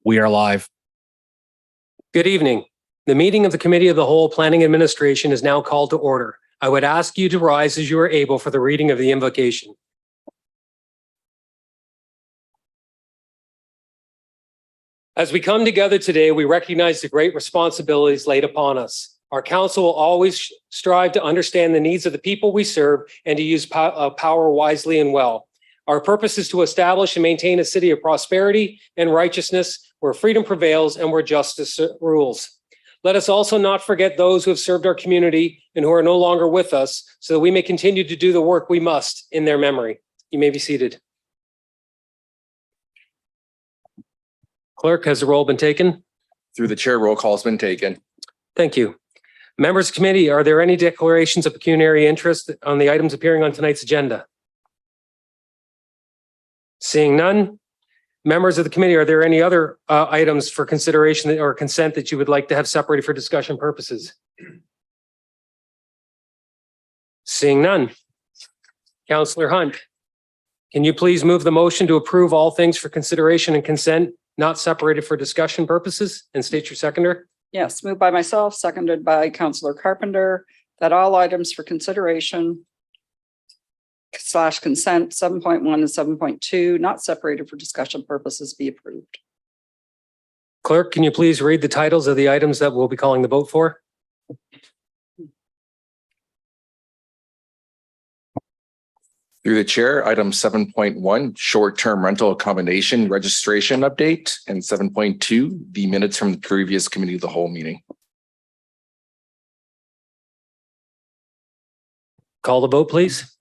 We are live. Good evening. The meeting of the Committee of the Whole Planning Administration is now called to order. I would ask you to rise as you are able for the reading of the invocation. As we come together today, we recognize the great responsibilities laid upon us. Our council will always strive to understand the needs of the people we serve and to use power wisely and well. Our purpose is to establish and maintain a city of prosperity and righteousness where freedom prevails and where justice rules. Let us also not forget those who have served our community and who are no longer with us so that we may continue to do the work we must in their memory. You may be seated. Clerk, has the roll been taken? Through the chair, roll call has been taken. Thank you. Members of the committee, are there any declarations of pecuniary interest on the items appearing on tonight's agenda? Seeing none. Members of the committee, are there any other items for consideration or consent that you would like to have separated for discussion purposes? Seeing none. Councillor Hunt, can you please move the motion to approve all things for consideration and consent not separated for discussion purposes and state your seconder? Yes, moved by myself, seconded by Councillor Carpenter, that all items for consideration / consent 7.1 and 7.2 not separated for discussion purposes be approved. Clerk, can you please read the titles of the items that we'll be calling the vote for? Through the chair, item 7.1, short-term rental accommodation registration update, and 7.2, the minutes from the previous Committee of the Whole meeting. Call the vote, please.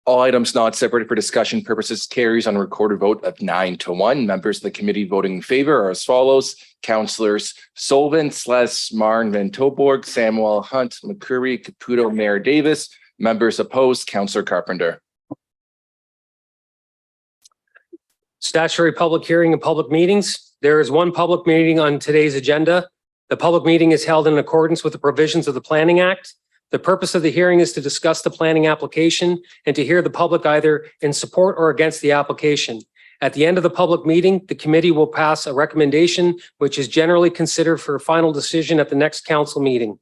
All items not separated for discussion purposes carries on a recorded vote of 9-1. Members of the committee voting in favor are as follows: Councillors Solvin, Sles, Marn, Van Tilborg, Samuel, Hunt, McCurry, Caputo, Mayor Davis. Members opposed, Councillor Carpenter. Statutory public hearing and public meetings. There is one public meeting on today's agenda. The public meeting is held in accordance with the provisions of the Planning Act. The purpose of the hearing is to discuss the planning application and to hear the public either in support or against the application. At the end of the public meeting, the committee will pass a recommendation which is generally considered for a final decision at the next council meeting.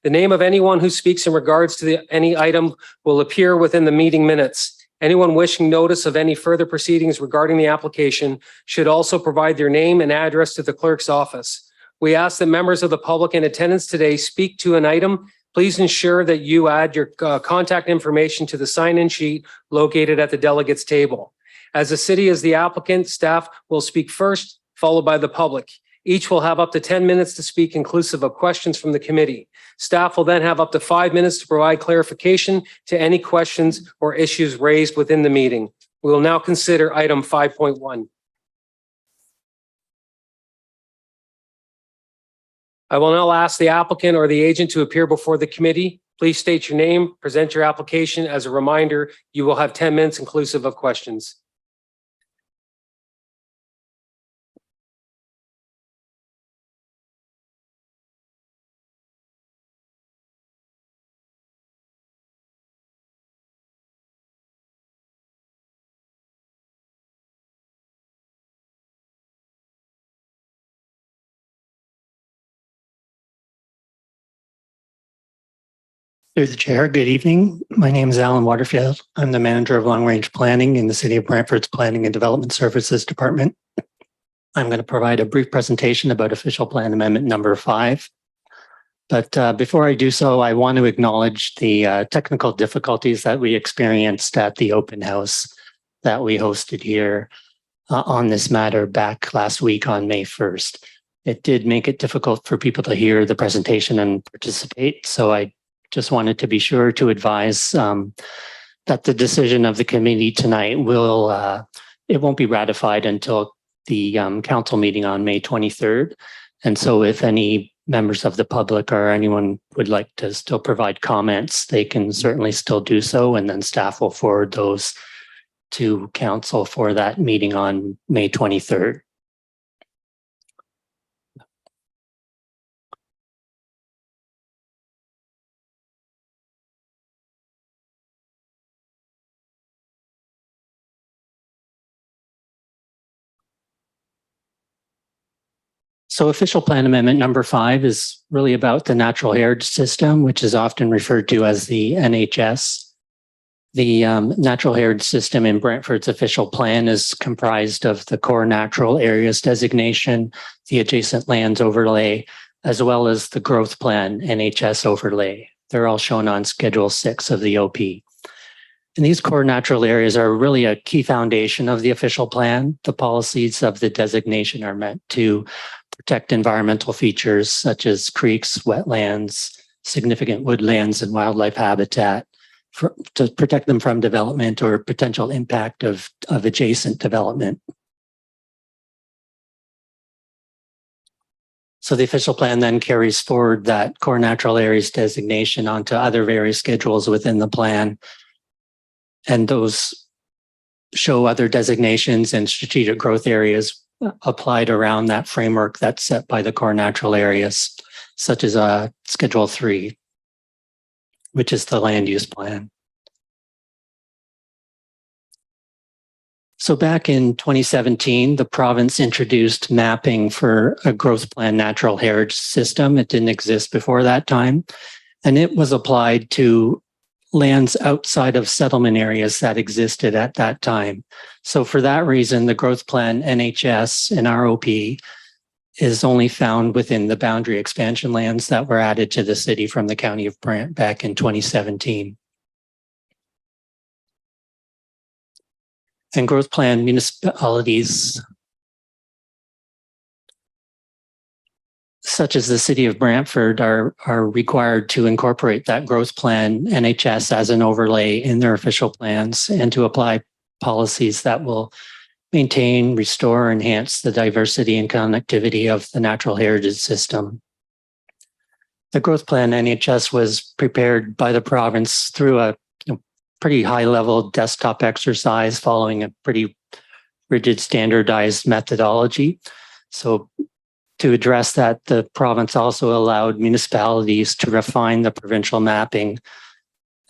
The name of anyone who speaks in regards to any item will appear within the meeting minutes. Anyone wishing notice of any further proceedings regarding the application should also provide their name and address to the clerk's office. We ask that members of the public in attendance today speak to an item. Please ensure that you add your contact information to the sign-in sheet located at the delegates table. As the city is the applicant, staff will speak first, followed by the public. Each will have up to 10 minutes to speak, inclusive of questions from the committee. Staff will then have up to 5 minutes to provide clarification to any questions or issues raised within the meeting. We will now consider item 5.1. I will now ask the applicant or the agent to appear before the committee. Please state your name, present your application. As a reminder, you will have 10 minutes inclusive of questions. Through the chair, good evening. My name is Alan Waterfield. I'm the manager of long range planning in the City of Brantford's Planning and Development Services Department. I'm going to provide a brief presentation about official plan amendment number 5. But before I do so, I want to acknowledge the technical difficulties that we experienced at the open house that we hosted here on this matter back last week on May 1st. It did make it difficult for people to hear the presentation and participate. So I just wanted to be sure to advise that the decision of the committee tonight will, it won't be ratified until the council meeting on May 23rd. And so if any members of the public or anyone would like to still provide comments, they can certainly still do so. And then staff will forward those to council for that meeting on May 23rd. So official plan amendment number 5 is really about the natural heritage system, which is often referred to as the NHS. The natural heritage system in Brantford's official plan is comprised of the core natural areas designation, the adjacent lands overlay, as well as the growth plan NHS overlay. They're all shown on Schedule 6 of the OP. And these core natural areas are really a key foundation of the official plan. The policies of the designation are meant to protect environmental features such as creeks, wetlands, significant woodlands, and wildlife habitat to protect them from development or potential impact of adjacent development. So the official plan then carries forward that core natural areas designation onto other various schedules within the plan. And those show other designations and strategic growth areas applied around that framework that's set by the core natural areas, such as Schedule 3, which is the land use plan. So back in 2017, the province introduced mapping for a growth plan natural heritage system. It didn't exist before that time, and it was applied to lands outside of settlement areas that existed at that time. So for that reason, the growth plan NHS and ROP is only found within the boundary expansion lands that were added to the city from the county of Brant back in 2017. And growth plan municipalities such as the city of Brantford are required to incorporate that growth plan NHS as an overlay in their official plans and to apply policies that will maintain, restore, enhance the diversity and connectivity of the natural heritage system. The growth plan NHS was prepared by the province through a pretty high level desktop exercise following a pretty rigid standardized methodology. So to address that, the province also allowed municipalities to refine the provincial mapping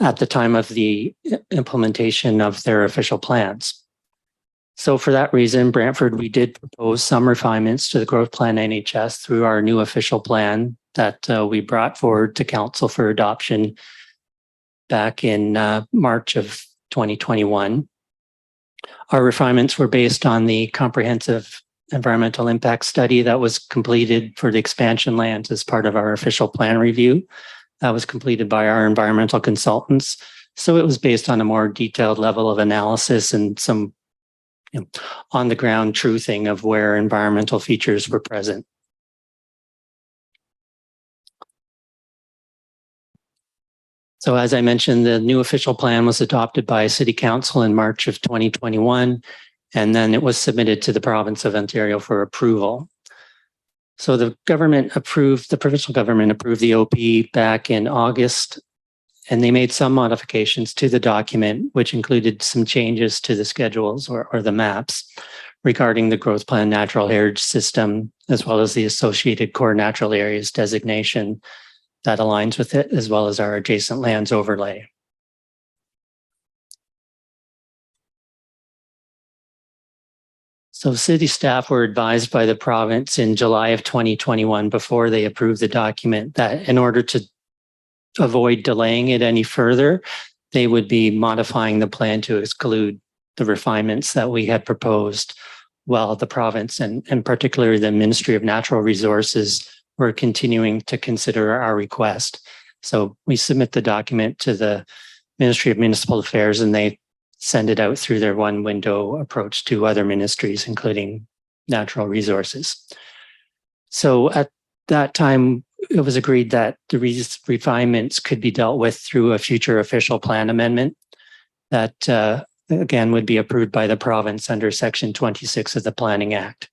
at the time of the implementation of their official plans. So for that reason, Brantford, we did propose some refinements to the growth plan NHS through our new official plan that we brought forward to council for adoption back in March of 2021. Our refinements were based on the comprehensive environmental impact study that was completed for the expansion lands as part of our official plan review. That was completed by our environmental consultants. So it was based on a more detailed level of analysis and some on the ground truthing of where environmental features were present. So as I mentioned, the new official plan was adopted by City Council in March of 2021, and then it was submitted to the province of Ontario for approval. So the provincial government approved the OP back in August, and they made some modifications to the document, which included some changes to the schedules or the maps regarding the growth plan natural heritage system, as well as the associated core natural areas designation that aligns with it, as well as our adjacent lands overlay. So city staff were advised by the province in July of 2021 before they approved the document that in order to avoid delaying it any further, they would be modifying the plan to exclude the refinements that we had proposed, while the province and particularly the Ministry of Natural Resources were continuing to consider our request. So we submit the document to the Ministry of Municipal Affairs and they send it out through their one window approach to other ministries, including Natural Resources. So at that time, it was agreed that the refinements could be dealt with through a future official plan amendment that, again, would be approved by the province under Section 26 of the Planning Act.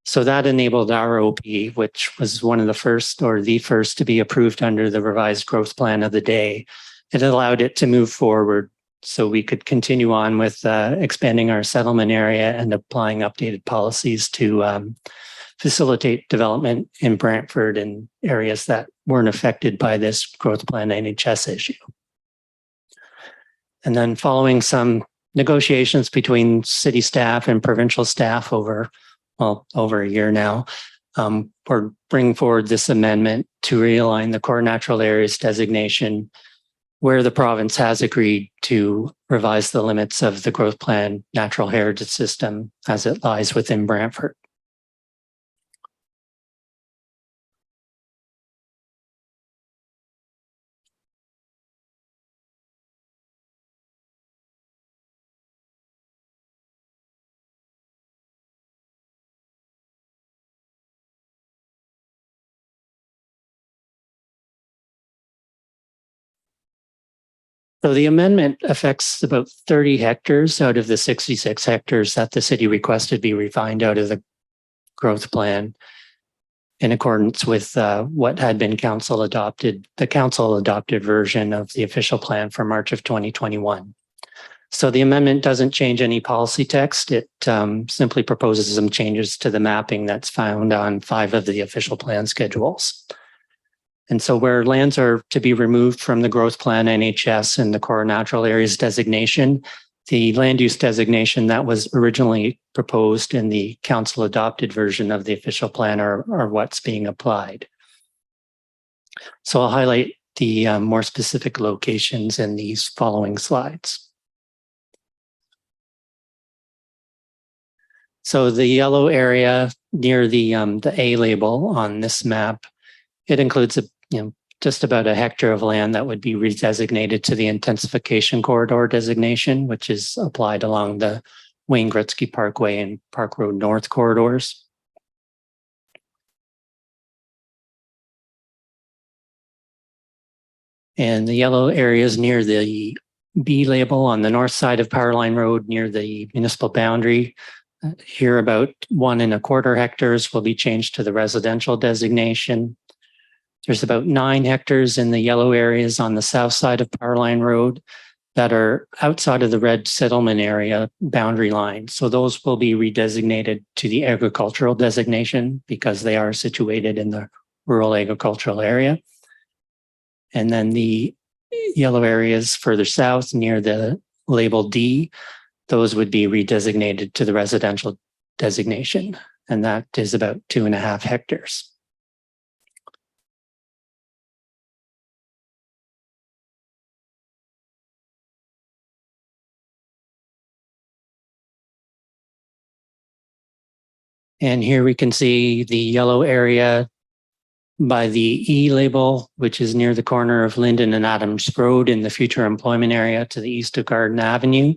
So that enabled our OP, which was one of the first or the first to be approved under the revised growth plan of the day. It allowed it to move forward so we could continue on with expanding our settlement area and applying updated policies to facilitate development in Brantford and areas that weren't affected by this growth plan NHS issue. And then following some negotiations between city staff and provincial staff over a year now, We're bringing forward this amendment to realign the core natural areas designation where the province has agreed to revise the limits of the growth plan natural heritage system as it lies within Brantford. So the amendment affects about 30 hectares out of the 66 hectares that the city requested be refined out of the growth plan in accordance with what had been the council adopted version of the official plan for March of 2021. So the amendment doesn't change any policy text. It simply proposes some changes to the mapping that's found on 5 of the official plan schedules. And so where lands are to be removed from the growth plan NHS and the core natural areas designation, the land use designation that was originally proposed in the council adopted version of the official plan are what's being applied. So I'll highlight the more specific locations in these following slides. So the yellow area near the A label on this map, it includes just about a hectare of land that would be redesignated to the intensification corridor designation, which is applied along the Wayne Gretzky Parkway and Park Road North corridors. And the yellow areas near the B label on the north side of Powerline Road near the municipal boundary, here about 1 1/4 hectares will be changed to the residential designation. There's about 9 hectares in the yellow areas on the south side of Powerline Road that are outside of the red settlement area boundary line. So those will be redesignated to the agricultural designation because they are situated in the rural agricultural area. And then the yellow areas further south near the label D, those would be redesignated to the residential designation. And that is about 2.5 hectares. And here we can see the yellow area by the E label, which is near the corner of Linden and Adams Road in the future employment area to the east of Garden Avenue,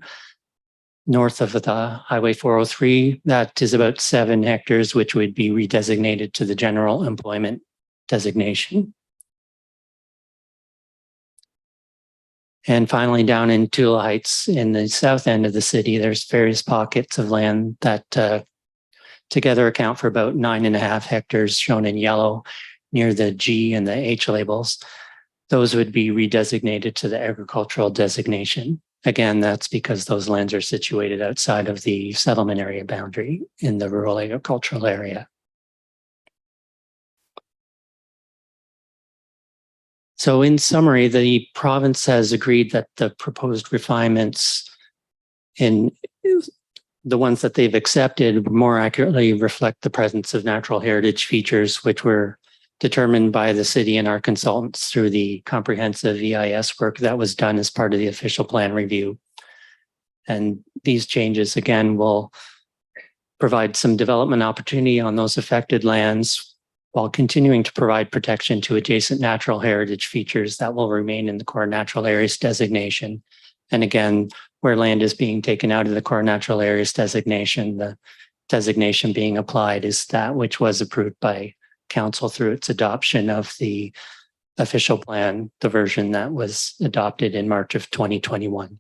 north of the Highway 403. That is about 7 hectares, which would be redesignated to the general employment designation. And finally, down in Tula Heights in the south end of the city, there's various pockets of land that together account for about 9.5 hectares shown in yellow near the G and the H labels. Those would be redesignated to the agricultural designation. Again, that's because those lands are situated outside of the settlement area boundary in the rural agricultural area. So in summary, the province has agreed that the proposed refinements in the ones that they've accepted more accurately reflect the presence of natural heritage features, which were determined by the city and our consultants through the comprehensive EIS work that was done as part of the official plan review. And these changes, again, will provide some development opportunity on those affected lands while continuing to provide protection to adjacent natural heritage features that will remain in the core natural areas designation. And again, where land is being taken out of the core natural areas designation, the designation being applied is that which was approved by council through its adoption of the official plan, the version that was adopted in March of 2021.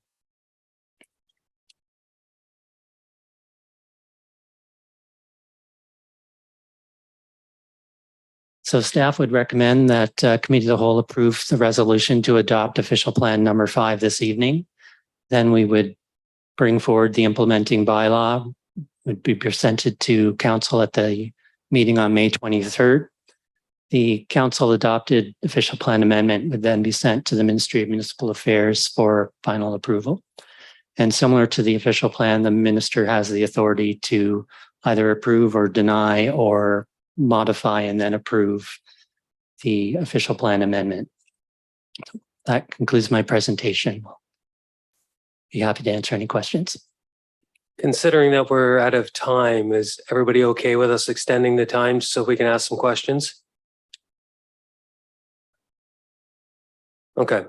So staff would recommend that Committee of the Whole approve the resolution to adopt official plan number 5 this evening. Then we would bring forward the implementing bylaw, would be presented to council at the meeting on May 23rd. The council adopted official plan amendment would then be sent to the Ministry of Municipal Affairs for final approval. And similar to the official plan, the minister has the authority to either approve or deny or modify and then approve the official plan amendment. That concludes my presentation. Be happy to answer any questions. Considering that we're out of time, is everybody okay with us extending the time so we can ask some questions? Okay.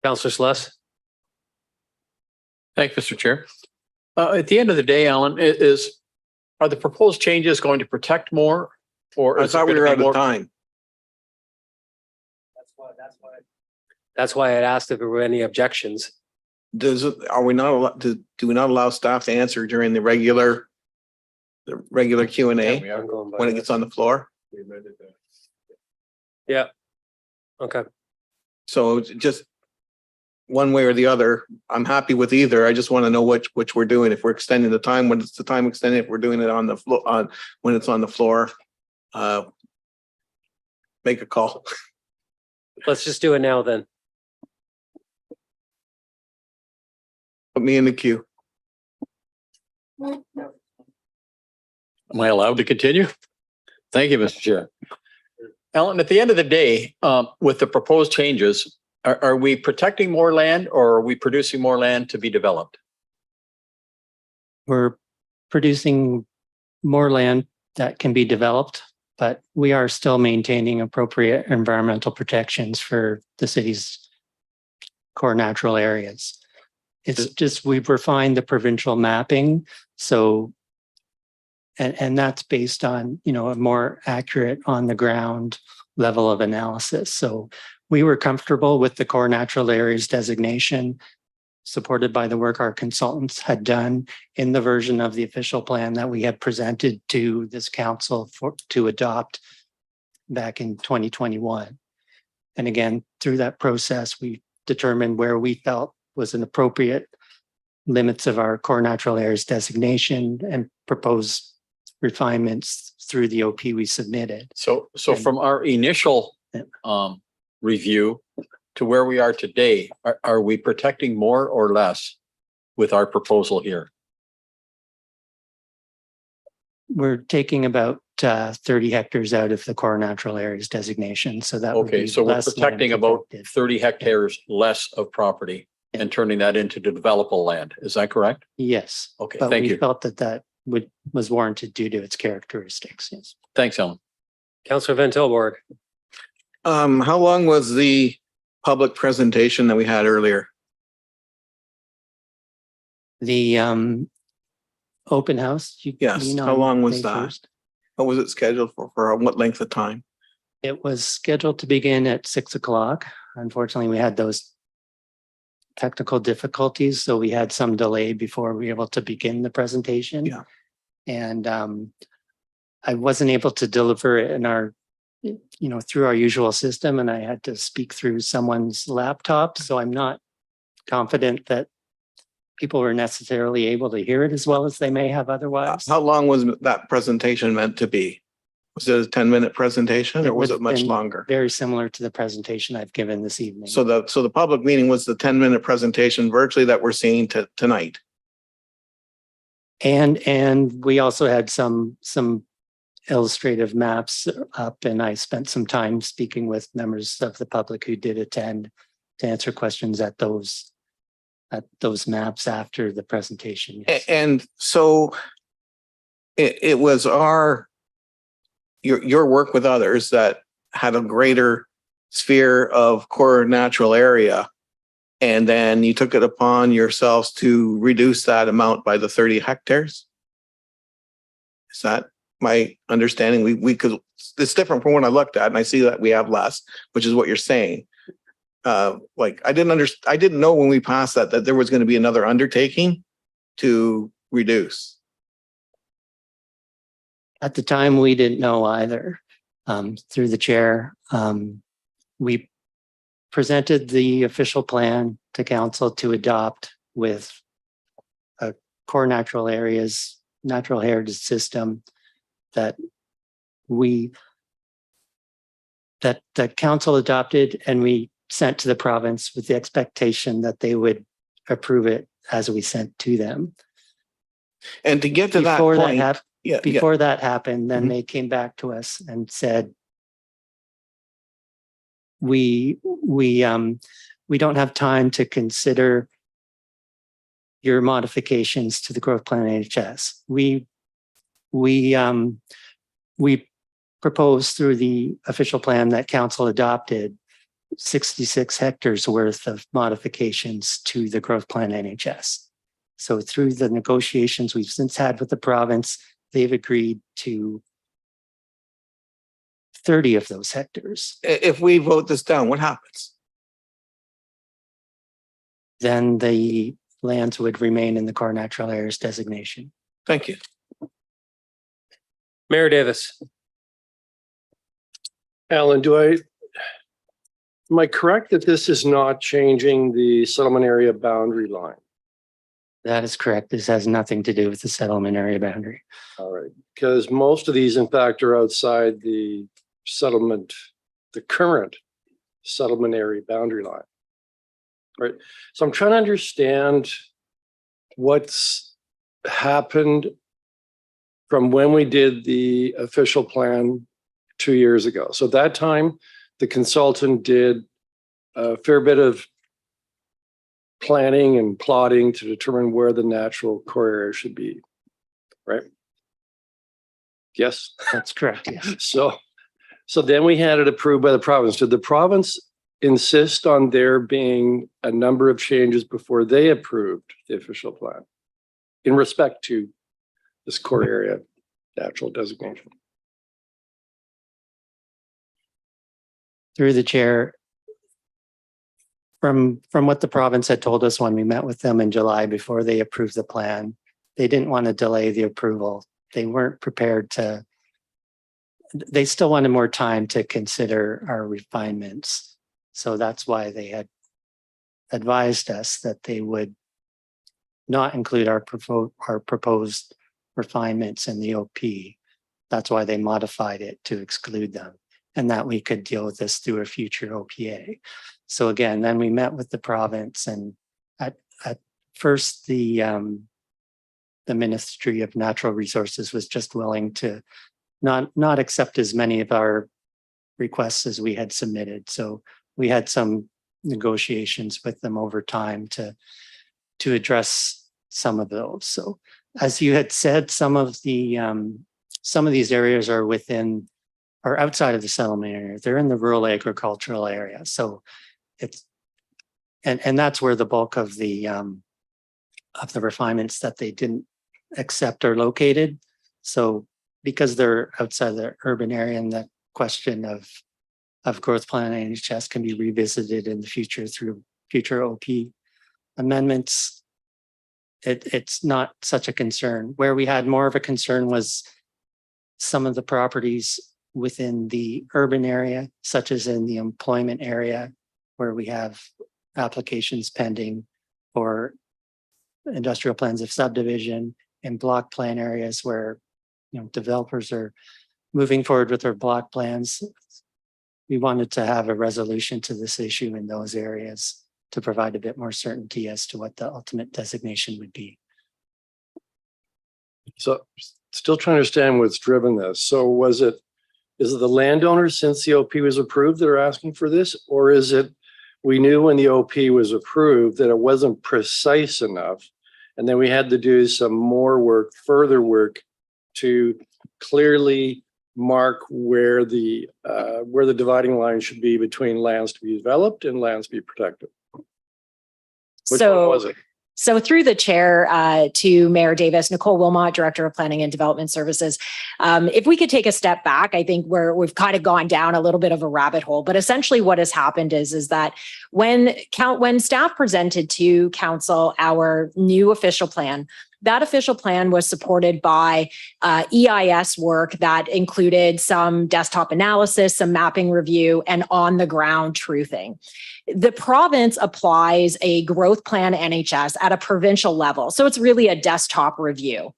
Councillor Sluss? Thank you, Mr. Chair. At the end of the day, Alan, are the proposed changes going to protect more? Or I is it thought we going to were be out more? of time. That's why I'd asked if there were any objections. Are we not allowed do we not allow staff to answer during the regular Q and A I'm going by when it that. gets on the floor? Yeah. Okay. So just one way or the other, I'm happy with either. I just want to know which we're doing. If we're extending the time, when it's the time extended, if we're doing it on the floor, when it's on the floor, make a call. Let's just do it now then. Put me in the queue. Am I allowed to continue? Thank you, Mr. Chair. Alan, at the end of the day, with the proposed changes, are we protecting more land or are we producing more land to be developed? We're producing more land that can be developed, but we are still maintaining appropriate environmental protections for the city's core natural areas. It's just we've refined the provincial mapping. So, and that's based on, a more accurate on the ground level of analysis. So we were comfortable with the core natural areas designation, supported by the work our consultants had done in the version of the official plan that we had presented to this council to adopt back in 2021. And again, through that process, we determined where we felt was an appropriate limits of our core natural areas designation and proposed refinements through the OP we submitted. So from our initial review to where we are today, are we protecting more or less with our proposal here? We're taking about 30 hectares out of the core natural areas designation. So that would Okay, be so we're less land protecting about protected. 30 hectares less of property and turning that into developable land. Is that correct? Yes. Okay, But thank we you. felt that was warranted due to its characteristics. Yes. Thanks, Alan. Councillor Van Tilburg? How long was the public presentation that we had earlier? The open house. Yes, mean how on long was May that? 1st? What was it scheduled for what length of time? It was scheduled to begin at 6:00. Unfortunately, we had those technical difficulties, so we had some delay before we were able to begin the presentation. Yeah. And I wasn't able to deliver it in our, through our usual system, and I had to speak through someone's laptop. So I'm not confident that people were necessarily able to hear it as well as they may have otherwise. How long was that presentation meant to be? Was it a 10-minute presentation or It was would it much have been longer? Very similar to the presentation I've given this evening. So the public meeting was the 10-minute presentation virtually that we're seeing tonight. And we also had some illustrative maps up, and I spent some time speaking with members of the public who did attend to answer questions at those maps after the presentation. Yes. And so it was your work with others that had a greater sphere of core natural area. And then you took it upon yourselves to reduce that amount by the 30 hectares. Is that my understanding? We could, it's different from what I looked at and I see that we have less, which is what you're saying. I didn't know when we passed that there was going to be another undertaking to reduce. At the time, we didn't know either. Through the chair, we presented the official plan to council to adopt with a core natural areas, natural heritage system that that council adopted and we sent to the province with the expectation that they would approve it as we sent to them. And to get to that Before that point, happened, yeah, before that happened, then Mhm. they came back to us and said, we don't have time to consider your modifications to the growth plan NHS. We proposed through the official plan that council adopted 66 hectares worth of modifications to the growth plan NHS. So through the negotiations we've since had with the province, they've agreed to 30 of those hectares. if we vote this down, what happens? Then the lands would remain in the core natural areas designation. Thank you. Mayor Davis. Alan, am I correct that this is not changing the settlement area boundary line? That is correct. This has nothing to do with the settlement area boundary. All right, because most of these in fact are outside the settlement, the current settlement area boundary line. Right, so I'm trying to understand what's happened from when we did the official plan 2 years ago. So at that time, the consultant did a fair bit of planning and plotting to determine where the natural core area should be, right? Yes. That's correct. Yes. So then we had it approved by the province. Did the province insist on there being a number of changes before they approved the official plan in respect to this core area natural designation? Through the chair, from what the province had told us when we met with them in July before they approved the plan, they didn't want to delay the approval. They weren't prepared to, they still wanted more time to consider our refinements. So that's why they had advised us that they would not include our proposed refinements in the OP. That's why they modified it to exclude them, and that we could deal with this through a future OPA. So again, then we met with the province, and at first the Ministry of Natural Resources was just willing to not accept as many of our requests as we had submitted. So we had some negotiations with them over time to address some of those. So as you had said, some of these areas are outside of the settlement area. They're in the rural agricultural area. So it's and that's where the bulk of the refinements that they didn't accept are located. So because they're outside the urban area, and the question of growth plan NHS can be revisited in the future through future OP amendments, it's not such a concern. Where we had more of a concern was some of the properties within the urban area, such as in the employment area, where we have applications pending for industrial plans of subdivision, and block plan areas where developers are moving forward with their block plans. We wanted to have a resolution to this issue in those areas to provide a bit more certainty as to what the ultimate designation would be. So still trying to understand what's driven this. So is it the landowners, since the OP was approved, that are asking for this? Or is it we knew when the OP was approved that it wasn't precise enough, and then we had to do some more work, further work, to clearly mark where the dividing line should be between lands to be developed and lands to be protected? Which one was it? So through the chair to Mayor Davis, Nicole Wilmot, Director of Planning and Development Services. If we could take a step back, I think we've kind of gone down a little bit of a rabbit hole, but essentially what has happened is that when staff presented to council our new official plan, That official plan was supported by EIS work that included some desktop analysis, some mapping review, and on the ground truthing. The province applies a growth plan NHS at a provincial level. So it's really a desktop review.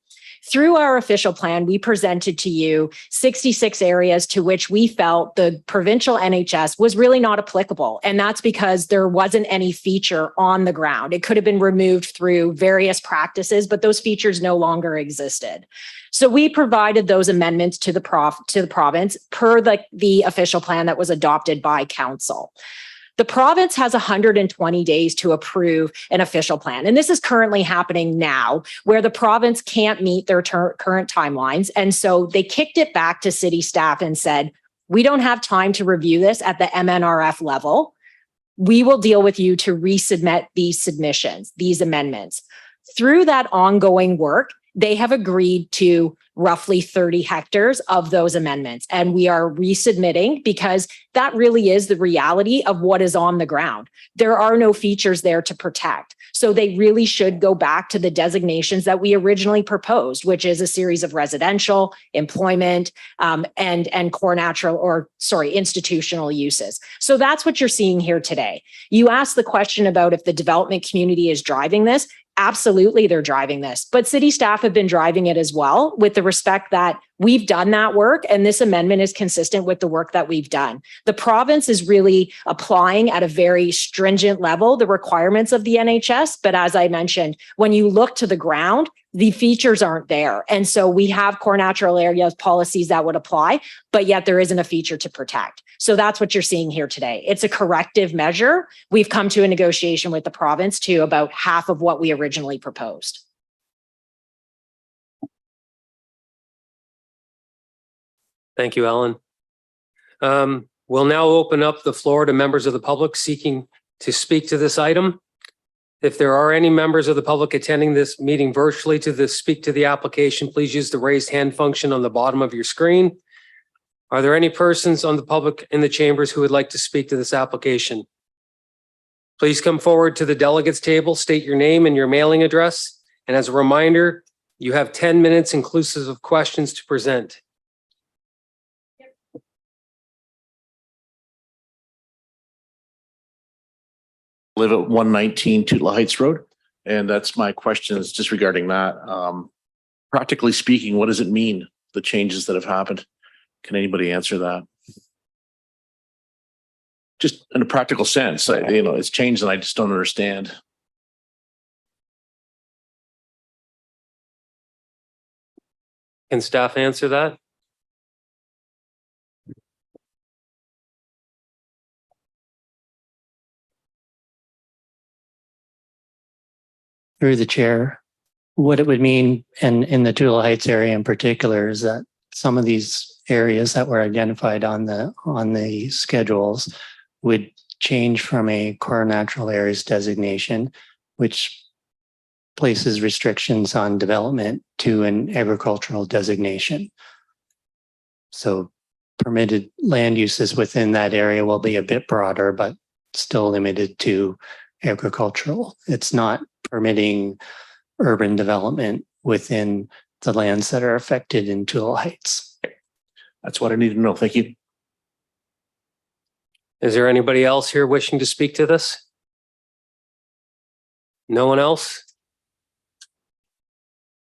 Through our official plan, we presented to you 66 areas to which we felt the provincial NHS was really not applicable. And that's because there wasn't any feature on the ground. It could have been removed through various practices, but those features no longer existed. So we provided those amendments to the province per the official plan that was adopted by council. The province has 120 days to approve an official plan. And this is currently happening now, where the province can't meet their current timelines. And so they kicked it back to city staff and said, we don't have time to review this at the MNRF level. We will deal with you to resubmit these submissions, these amendments. Through that ongoing work, they have agreed to roughly 30 hectares of those amendments. And we are resubmitting because that really is the reality of what is on the ground. There are no features there to protect. So they really should go back to the designations that we originally proposed, which is a series of residential, employment, and core natural institutional uses. So that's what you're seeing here today. You asked the question about if the development community is driving this. Absolutely, they're driving this, but city staff have been driving it as well, with the respect that we've done that work and this amendment is consistent with the work that we've done. The province is really applying at a very stringent level the requirements of the NHS, but as I mentioned, when you look to the ground, the features aren't there. And so we have core natural areas policies that would apply, but yet there isn't a feature to protect. So that's what you're seeing here today. It's a corrective measure. We've come to a negotiation with the province to about half of what we originally proposed. Thank you, Ellen. We'll now open up the floor to members of the public seeking to speak to this item. If there are any members of the public attending this meeting virtually to speak to the application, please use the raised hand function on the bottom of your screen. Are there any persons on the public in the chambers who would like to speak to this application? Please come forward to the delegates table, state your name and your mailing address. And as a reminder, you have 10 minutes inclusive of questions to present. Live at 119 Tootla Heights Road. And that's my question is just regarding that. Practically speaking, what does it mean, the changes that have happened? Can anybody answer that? Just in a practical sense, it's changed and I just don't understand. Can staff answer that? Through the chair, what it would mean in the Tootla Heights area in particular is that some of these areas that were identified on the schedules would change from a core natural areas designation, which places restrictions on development, to an agricultural designation. So permitted land uses within that area will be a bit broader, but still limited to agricultural. It's not permitting urban development within the lands that are affected in Tootla Heights. That's what I need to know. Thank you. Is there anybody else here wishing to speak to this? No one else?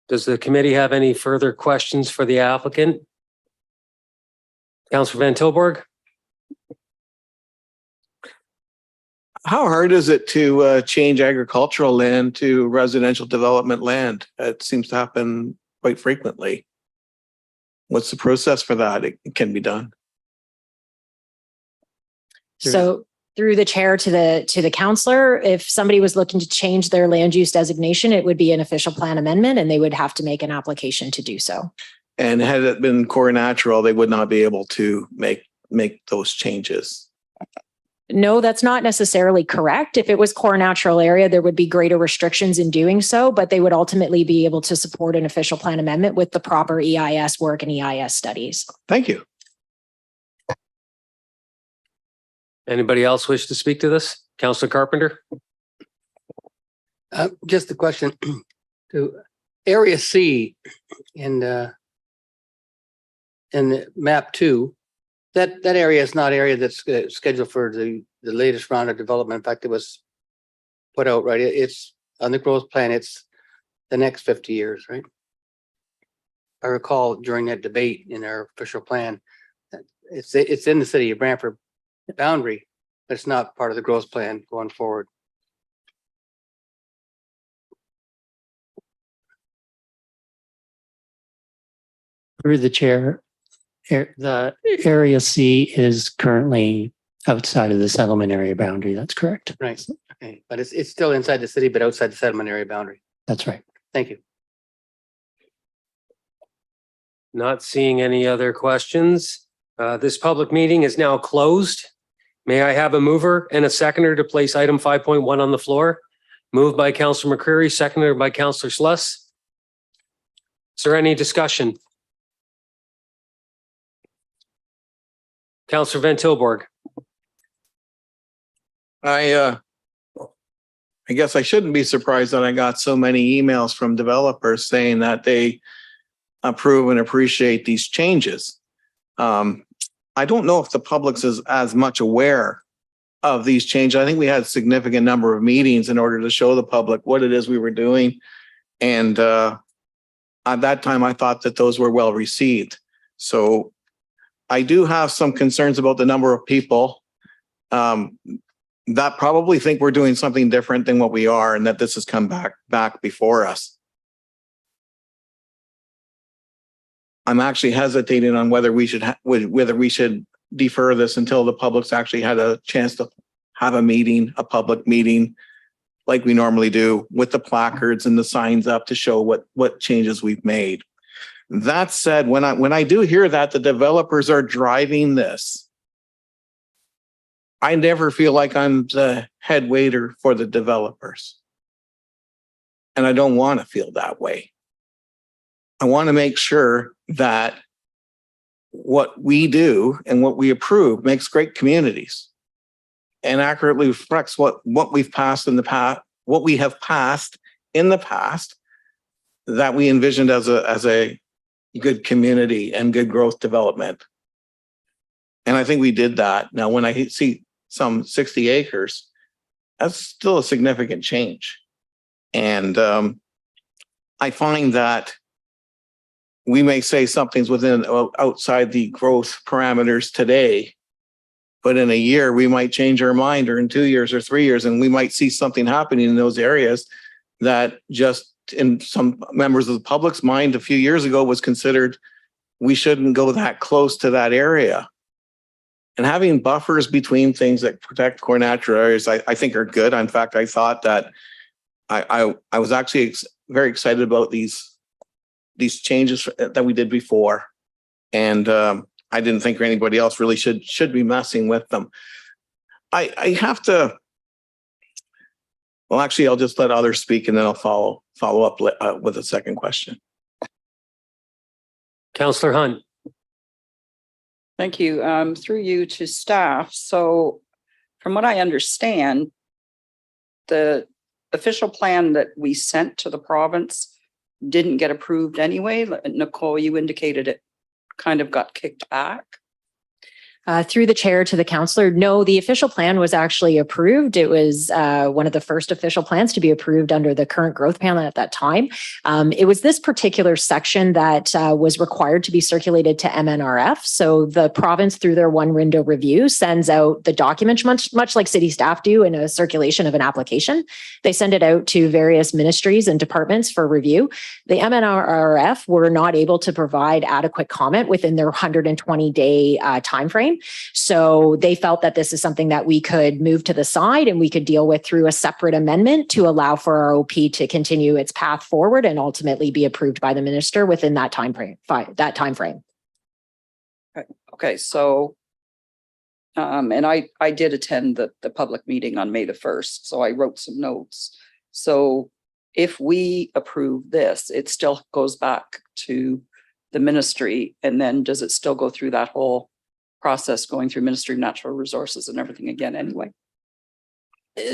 Does the committee have any further questions for the applicant? Councillor Van Tilburg? How hard is it to change agricultural land to residential development land? It seems to happen quite frequently. What's the process for that? It can be done. So through the chair to the councillor, if somebody was looking to change their land use designation, it would be an official plan amendment and they would have to make an application to do so. And had it been core natural, they would not be able to make those changes. No, that's not necessarily correct. If it was core natural area, there would be greater restrictions in doing so, but they would ultimately be able to support an official plan amendment with the proper EIS work and EIS studies. Thank you. Anybody else wish to speak to this? Councillor Carpenter? Just a question to area C in map 2, that area is not area that's scheduled for the latest round of development. In fact, it was put out, right? It's on the growth plan. It's the next 50 years, right? I recall during that debate in our official plan, that it's in the city of Brantford boundary, but it's not part of the growth plan going forward. Through the chair, the area C is currently outside of the settlement area boundary. That's correct. Right. Okay. But it's still inside the city, but outside the settlement area boundary. That's right. Thank you. Not seeing any other questions. This public meeting is now closed. May I have a mover and a seconder to place item 5.1 on the floor? Moved by Councillor McCreary, seconded by Councillor Sluss. Is there any discussion? Councillor Van Tilburg. I guess I shouldn't be surprised that I got so many emails from developers saying that they approve and appreciate these changes. I don't know if the public is as much aware of these changes. I think we had a significant number of meetings in order to show the public what it is we were doing. And at that time, I thought that those were well received. So I do have some concerns about the number of people that probably think we're doing something different than what we are, and that this has come back before us. I'm actually hesitating on whether we should defer this until the public's actually had a chance to have a public meeting, like we normally do, with the placards and the signs up to show what changes we've made. That said, when I do hear that the developers are driving this, I never feel like I'm the head waiter for the developers. And I don't want to feel that way. I want to make sure that what we do and what we approve makes great communities and accurately reflects what we've passed in the past, what we have passed in the past that we envisioned as a good community and good growth development. And I think we did that. Now, when I see some 60 acres, that's still a significant change. And I find that we may say something's outside the growth parameters today, but in a year we might change our mind, or in 2 years or 3 years, and we might see something happening in those areas that just in some members of the public's mind a few years ago was considered we shouldn't go that close to that area. And having buffers between things that protect core natural areas, I think are good. In fact, I thought that I was actually very excited about these changes that we did before. And I didn't think anybody else really should be messing with them. I have to, well, actually, I'll just let others speak and then I'll follow up with a second question. Councillor Hunt. Thank you. Through you to staff. So from what I understand, the official plan that we sent to the province didn't get approved anyway. Nicole, you indicated it kind of got kicked back. Through the chair to the councillor, no, the official plan was actually approved. It was one of the first official plans to be approved under the current growth plan at that time. It was this particular section that was required to be circulated to MNRF. So the province, through their one window review, sends out the document much like city staff do in a circulation of an application. They send it out to various ministries and departments for review. The MNRF were not able to provide adequate comment within their 120-day timeframe. So they felt that this is something that we could move to the side and we could deal with through a separate amendment to allow for our OP to continue its path forward and ultimately be approved by the minister within that time frame. Okay, so and I did attend the public meeting on May the 1st, so I wrote some notes. So if we approve this, it still goes back to the ministry, and then does it still go through that whole process going through Ministry of Natural Resources and everything again anyway?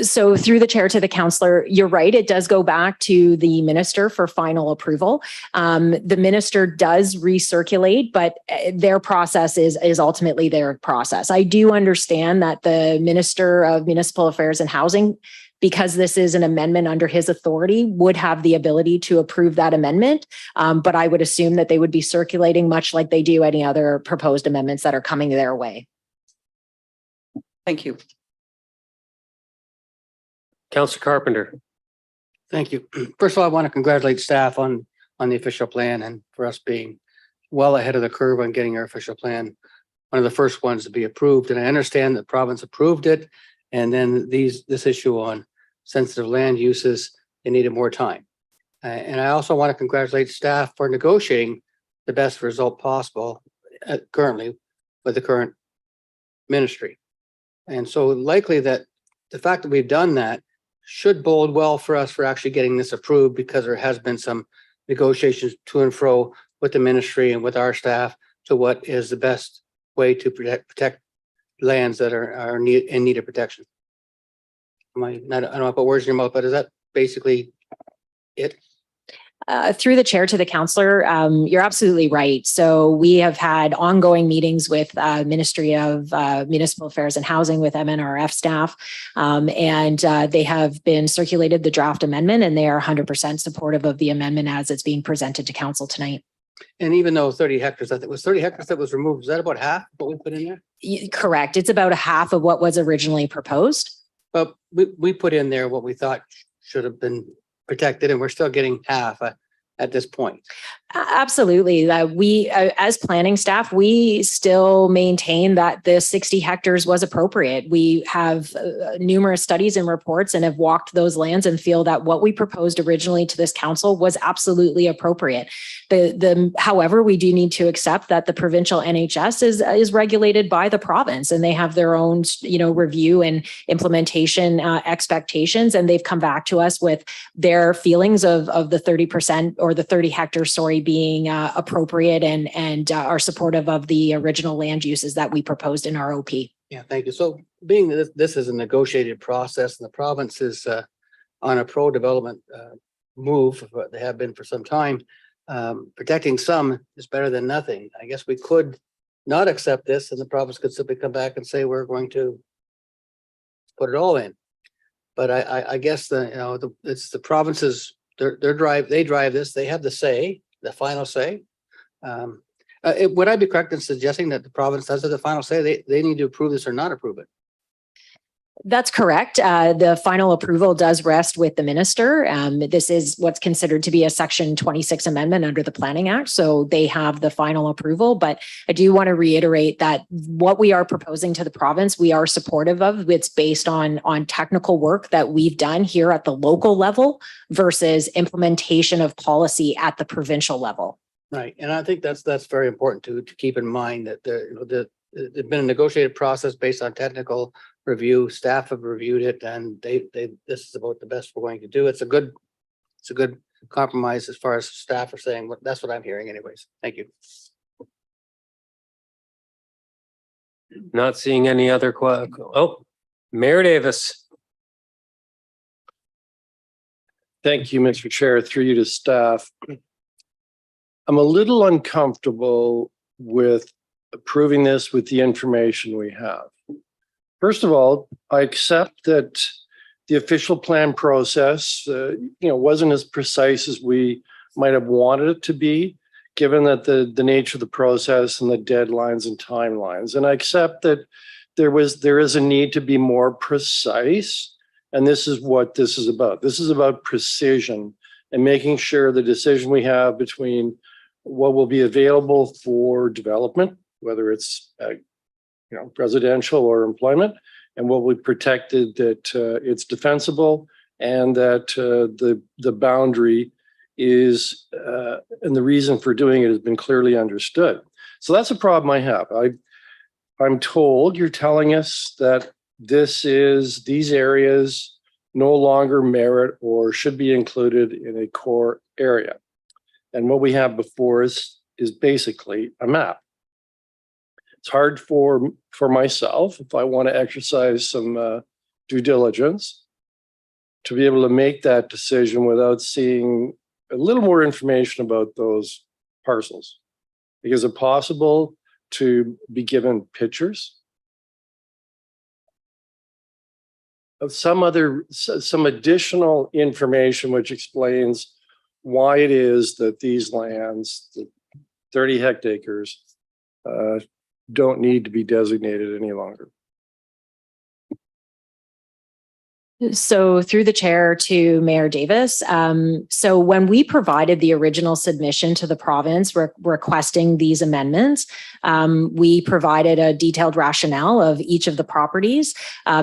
So through the chair to the counselor, you're right. It does go back to the minister for final approval. The minister does recirculate, but their process is ultimately their process. I do understand that the Minister of Municipal Affairs and Housing, because this is an amendment under his authority, would have the ability to approve that amendment. But I would assume that they would be circulating much like they do any other proposed amendments that are coming their way. Thank you. Councillor Carpenter. Thank you. First of all, I want to congratulate staff on the official plan and for us being well ahead of the curve on getting our official plan. One of the first ones to be approved. And I understand the province approved it. And then this issue on sensitive land uses, they needed more time. And I also want to congratulate staff for negotiating the best result possible currently with the current ministry. And so likely that the fact that we've done that should bode well for us for actually getting this approved, because there has been some negotiations to and fro with the ministry and with our staff to what is the best way to protect lands that are in need of protection. I don't want to put words in your mouth, but is that basically it? Through the chair to the counselor, you're absolutely right. So we have had ongoing meetings with Ministry of Municipal Affairs and Housing, with MNRF staff, and they have been circulated the draft amendment, and they are 100% supportive of the amendment as it's being presented to council tonight. And even though 30 hectares, I think it was 30 hectares that was removed, is that about half what we put in there? Correct. It's about a half of what was originally proposed. But we put in there what we thought should have been protected, and we're still getting half at this point. Absolutely. We, as planning staff, we still maintain that the 60 hectares was appropriate. We have numerous studies and reports and have walked those lands and feel that what we proposed originally to this council was absolutely appropriate. However, we do need to accept that the provincial NHS is regulated by the province, and they have their own, review and implementation expectations. And they've come back to us with their feelings of the 30% or the 30 hectares, being appropriate and are supportive of the original land uses that we proposed in our OP. Yeah, thank you. So being that this is a negotiated process and the province is on a pro-development move, they have been for some time, protecting some is better than nothing. I guess we could not accept this, and the province could simply come back and say, we're going to put it all in. But I guess it's the province's, they drive this, they have the final say. Would I be correct in suggesting that the province does have the final say? They need to approve this or not approve it? That's correct. The final approval does rest with the minister. This is what's considered to be a Section 26 amendment under the Planning Act. So they have the final approval. But I do want to reiterate that what we are proposing to the province, we are supportive of. It's based on technical work that we've done here at the local level versus implementation of policy at the provincial level. Right. And I think that's very important to keep in mind that there's been a negotiated process based on technical review. Staff have reviewed it, and this is about the best we're going to do. It's a good compromise as far as staff are saying. That's what I'm hearing anyways. Thank you. Not seeing any other Mayor Davis. Thank you, Mr. Chair. Through you to staff. I'm a little uncomfortable with approving this with the information we have. First of all, I accept that the official plan process, wasn't as precise as we might have wanted it to be, given that the nature of the process and the deadlines and timelines. And I accept that there is a need to be more precise. And this is what this is about. This is about precision and making sure the decision we have between what will be available for development, whether it's residential or employment, and what we protected, that it's defensible, and that the boundary is and the reason for doing it has been clearly understood. So that's a problem I have. I'm told you're telling us that these areas no longer merit or should be included in a core area. And what we have before us is basically a map. It's hard for myself, if I want to exercise some due diligence to be able to make that decision without seeing a little more information about those parcels? Is it possible to be given pictures of some additional information which explains why it is that these lands, the 30 hectares, don't need to be designated any longer? So through the chair to Mayor Davis. So when we provided the original submission to the province requesting these amendments, we provided a detailed rationale of each of the properties.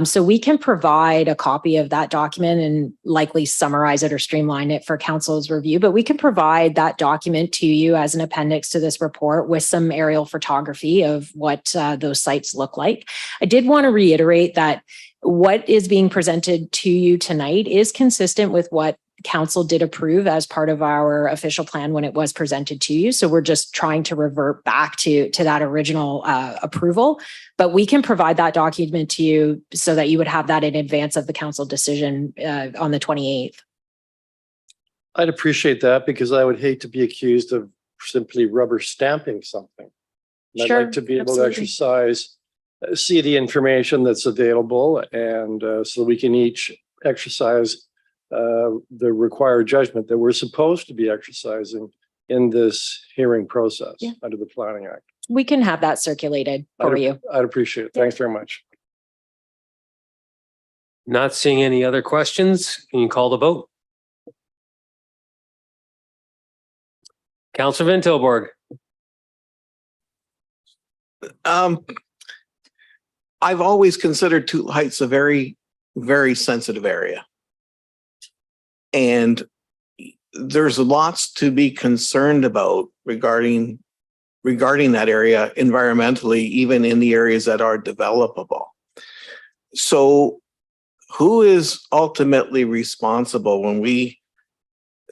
So we can provide a copy of that document and likely summarize it or streamline it for council's review, but we can provide that document to you as an appendix to this report with some aerial photography of what those sites look like. I did want to reiterate that what is being presented to you tonight is consistent with what council did approve as part of our official plan when it was presented to you. So we're just trying to revert back to that original approval, but we can provide that document to you so that you would have that in advance of the council decision on the 28th. I'd appreciate that because I would hate to be accused of simply rubber stamping something. And Sure, I'd like to be able absolutely. to exercise, see the information that's available, and so we can each exercise the required judgment that we're supposed to be exercising in this hearing process Yeah. under the Planning Act. We can have that circulated for you. I'd appreciate it. Thanks very much. Not seeing any other questions. Can you call the vote? Councillor Van Tilburg. I've always considered Tootle Heights a very, very sensitive area. And there's lots to be concerned about regarding that area environmentally, even in the areas that are developable. So who is ultimately responsible when we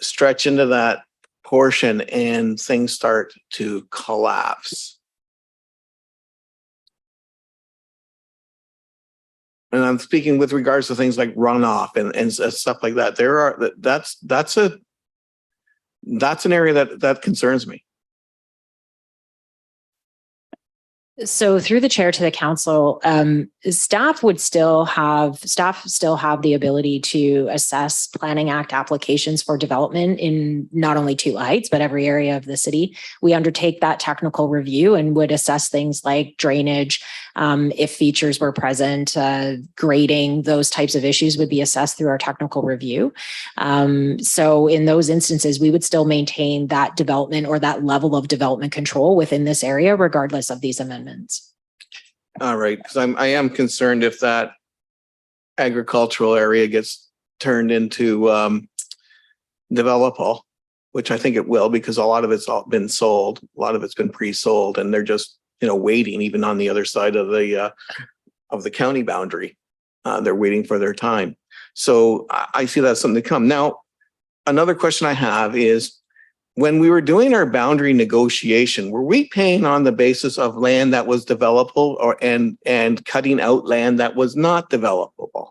stretch into that portion and things start to collapse? And I'm speaking with regards to things like runoff and stuff like that. That's an area that concerns me. So through the chair to the council, staff still have the ability to assess Planning Act applications for development in not only Tootle Heights, but every area of the city. We undertake that technical review and would assess things like drainage, if features were present, grading, those types of issues would be assessed through our technical review. So in those instances, we would still maintain that development or that level of development control within this area, regardless of these amendments. All right, because I am concerned if that agricultural area gets turned into developable, which I think it will, because a lot of it's all been sold, a lot of it's been pre-sold, and they're just waiting even on the other side of the county boundary. They're waiting for their time. So I see that's something to come. Now, another question I have is, when we were doing our boundary negotiation, were we paying on the basis of land that was developable and cutting out land that was not developable?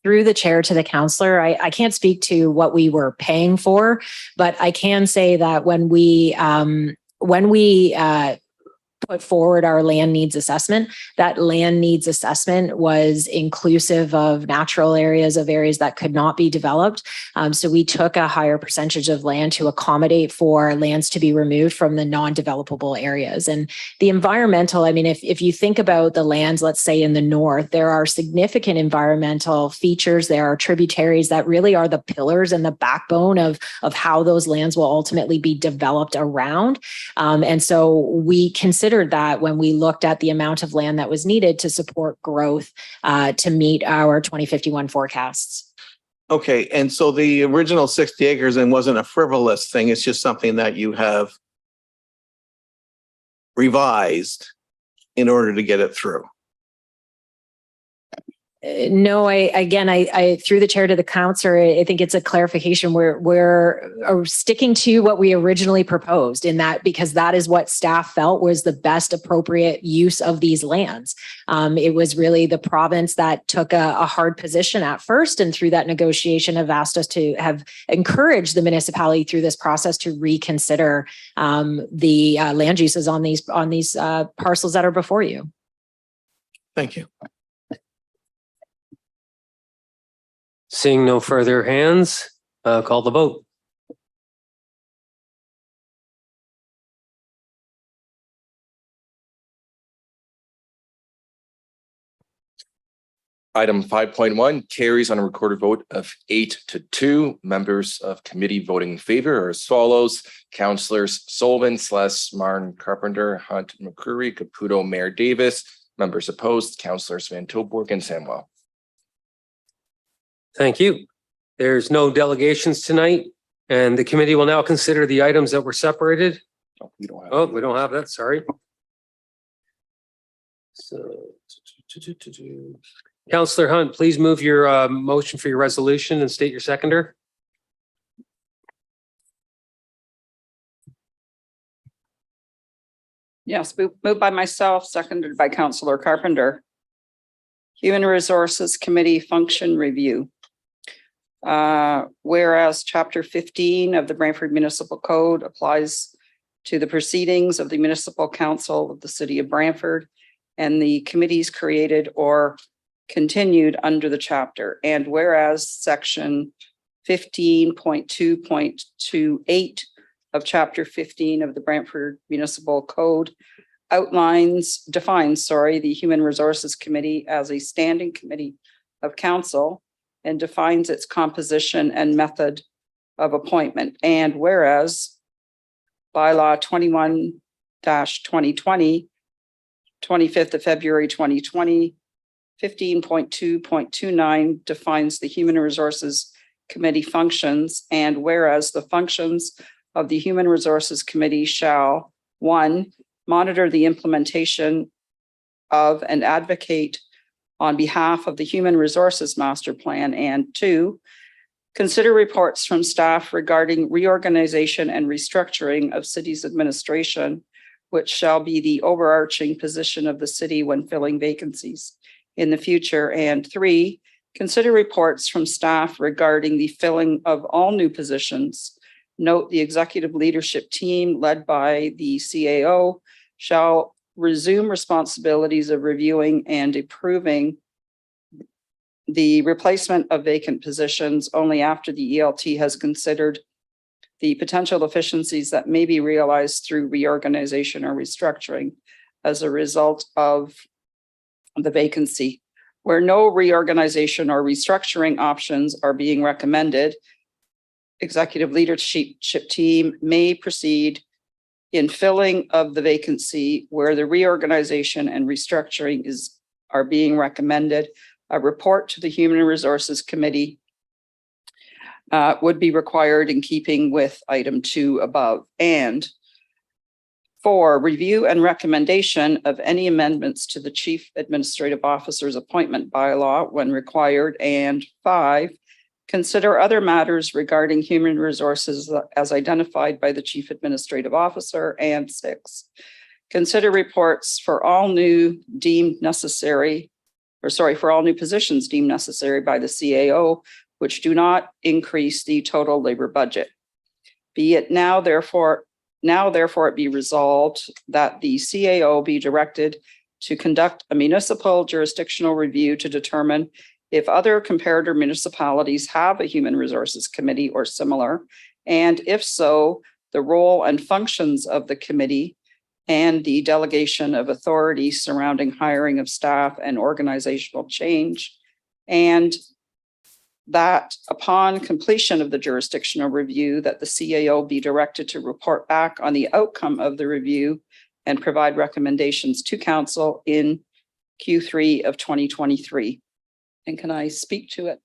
Through the chair to the councillor, I can't speak to what we were paying for, but I can say that when we put forward our land needs assessment, that land needs assessment was inclusive of natural areas, of areas that could not be developed. So we took a higher percentage of land to accommodate for lands to be removed from the non-developable areas. And the environmental, I mean, if you think about the lands, let's say in the north, there are significant environmental features. There are tributaries that really are the pillars and the backbone of how those lands will ultimately be developed around. And so we considered that when we looked at the amount of land that was needed to support growth to meet our 2051 forecasts. Okay, and so the original 60 acres and wasn't a frivolous thing. It's just something that you have revised in order to get it through. No, I through the chair to the counselor, I think it's a clarification. We're sticking to what we originally proposed in that, because that is what staff felt was the best appropriate use of these lands. It was really the province that took a hard position at first, and through that negotiation have asked us to have encouraged the municipality through this process to reconsider the land uses on these parcels that are before you. Thank you. Seeing no further hands, call the vote. Item 5.1 carries on a recorded vote of 8-2. Members of committee voting in favor are as follows: Councillors Sullivan, Celeste, Martin, Carpenter, Hunt, McCreary, Caputo, Mayor Davis. Members opposed, Councillors Van Tilburg and Samwell. Thank you. There's no delegations tonight, and the committee will now consider the items that were separated. Oh, we don't have. Oh, we don't have that, sorry. So, Councillor Hunt, please move your motion for your resolution and state your seconder. Yes, moved by myself, seconded by Councillor Carpenter. Human Resources Committee Function Review. Whereas Chapter 15 of the Brantford Municipal Code applies to the proceedings of the Municipal Council of the City of Brantford and the committees created or continued under the chapter. And whereas Section 15.2.28 of Chapter 15 of the Brantford Municipal Code defines the Human Resources Committee as a standing committee of council and defines its composition and method of appointment. And whereas bylaw 21-2020, 25th of February 2020, 15.2.29 defines the Human Resources Committee functions. And whereas the functions of the Human Resources Committee shall, 1, monitor the implementation of and advocate on behalf of the Human Resources Master Plan, and 2, consider reports from staff regarding reorganization and restructuring of city's administration, which shall be the overarching position of the city when filling vacancies in the future, and 3, consider reports from staff regarding the filling of all new positions. Note the executive leadership team led by the CAO shall resume responsibilities of reviewing and approving the replacement of vacant positions only after the ELT has considered the potential efficiencies that may be realized through reorganization or restructuring as a result of the vacancy. Where no reorganization or restructuring options are being recommended, executive leadership team may proceed in filling of the vacancy. Where the reorganization and restructuring are being recommended, a report to the Human Resources Committee would be required in keeping with item 2 above. And 4, review and recommendation of any amendments to the Chief Administrative Officer's appointment bylaw when required. And 5, consider other matters regarding human resources as identified by the Chief Administrative Officer. And 6, consider reports for all new positions deemed necessary by the CAO, which do not increase the total labor budget. Be it now therefore it be resolved that the CAO be directed to conduct a municipal jurisdictional review to determine if other comparator municipalities have a Human Resources Committee or similar, and if so, the role and functions of the committee and the delegation of authority surrounding hiring of staff and organizational change, and that upon completion of the jurisdictional review, that the CAO be directed to report back on the outcome of the review and provide recommendations to council in Q3 of 2023. And can I speak to it?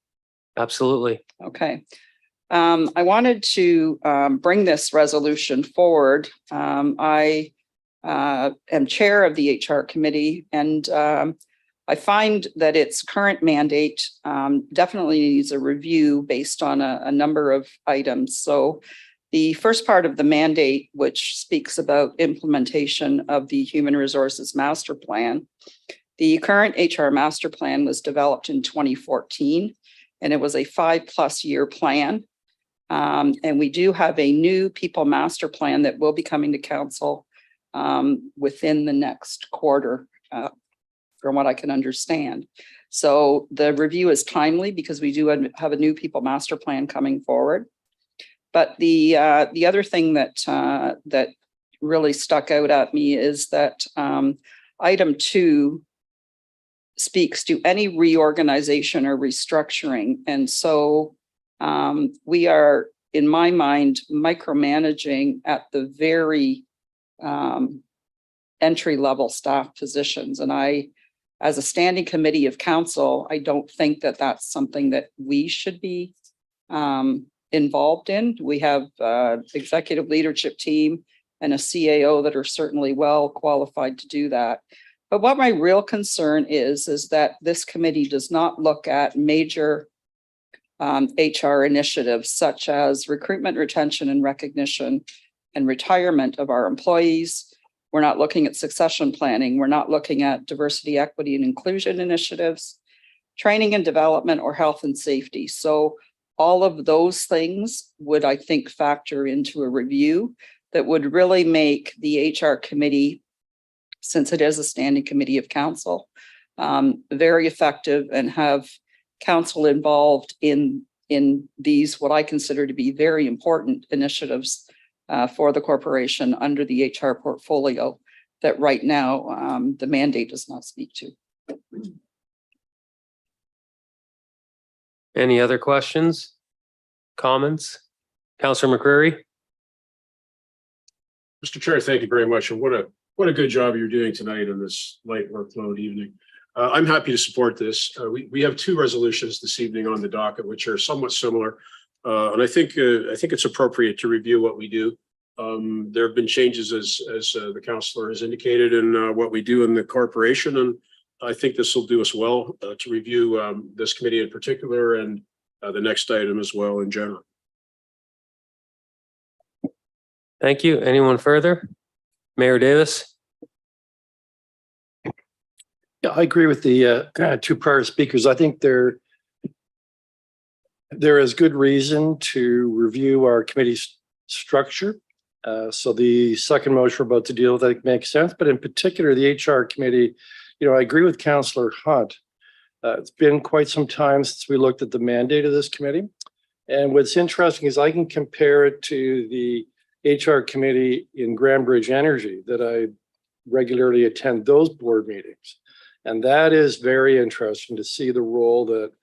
Absolutely. Okay. I wanted to bring this resolution forward. I am chair of the HR committee, and I find that its current mandate definitely needs a review based on a number of items. So the first part of the mandate, which speaks about implementation of the Human Resources Master Plan, the current HR Master Plan was developed in 2014, and it was a 5+ year plan. And we do have a new People Master Plan that will be coming to council within the next quarter, from what I can understand. So the review is timely because we do have a new People Master Plan coming forward. But the other thing that really stuck out at me is that item 2 speaks to any reorganization or restructuring. And so we are, in my mind, micromanaging at the very entry-level staff positions. And I, as a standing committee of council, I don't think that that's something that we should be involved in. We have executive leadership team and a CAO that are certainly well qualified to do that. But what my real concern is that this committee does not look at major HR initiatives such as recruitment, retention, and recognition and retirement of our employees. We're not looking at succession planning. We're not looking at diversity, equity, and inclusion initiatives, training and development, or health and safety. So all of those things would, I think, factor into a review that would really make the HR committee, since it is a standing committee of council, very effective and have council involved in these, what I consider to be very important initiatives for the corporation under the HR portfolio that right now the mandate does not speak to. Any other questions? Comments? Councillor McCreary? Mr. Chair, thank you very much. And what a good job you're doing tonight on this light workload evening. I'm happy to support this. We have 2 resolutions this evening on the docket, which are somewhat similar. And I think it's appropriate to review what we do. There have been changes, as the councillor has indicated, in what we do in the corporation. And I think this will do us well to review this committee in particular and the next item as well in general. Thank you. Anyone further? Mayor Davis? Yeah, I agree with the 2 prior speakers. I think there is good reason to review our committee's structure. So the second motion we're about to deal with, I think, makes sense. But in particular, the HR committee, I agree with Councillor Hunt. It's been quite some time since we looked at the mandate of this committee. And what's interesting is I can compare it to the HR committee in Grand Bridge Energy that I regularly attend those board meetings. And that is very interesting to see the role that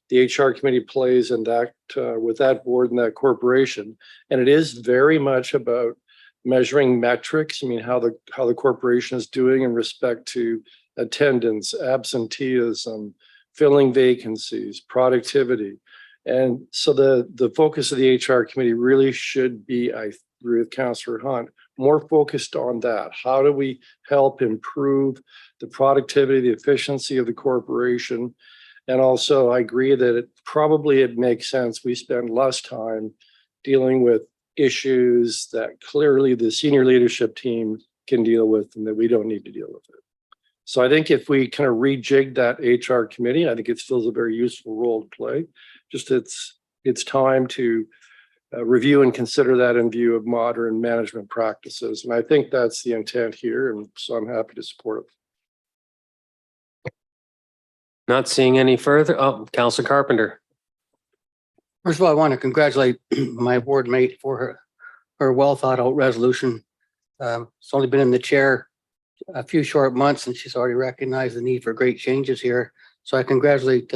the HR committee plays in that with that board and that corporation. And it is very much about measuring metrics. I mean, how the corporation is doing in respect to attendance, absenteeism, filling vacancies, productivity. And so the focus of the HR committee really should be, I agree with Councillor Hunt, more focused on that. How do we help improve the productivity, the efficiency of the corporation? And also, I agree that it makes sense we spend less time dealing with issues that clearly the senior leadership team can deal with and that we don't need to deal with it. So I think if we kind of rejig that HR committee, I think it still is a very useful role to play. Just it's time to review and consider that in view of modern management practices. And I think that's the intent here. And so I'm happy to support it. Not seeing any further. Oh, Councillor Carpenter. First of all, I want to congratulate my board mate for her well thought out resolution. It's only been in the chair a few short months and she's already recognized the need for great changes here. So I congratulate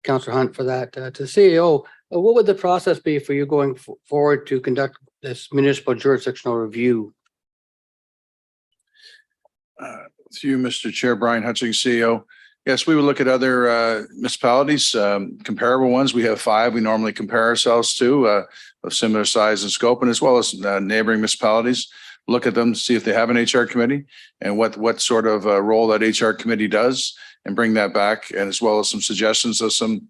Councillor Hunt for that. To the CEO, what would the process be for you going forward to conduct this municipal jurisdictional review? To you, Mr. Chair, Brian Hutchings, CEO. Yes, we would look at other municipalities, comparable ones. We have 5 we normally compare ourselves to of similar size and scope, and as well as neighboring municipalities. Look at them, see if they have an HR committee and what sort of role that HR committee does, and bring that back, and as well as some suggestions of some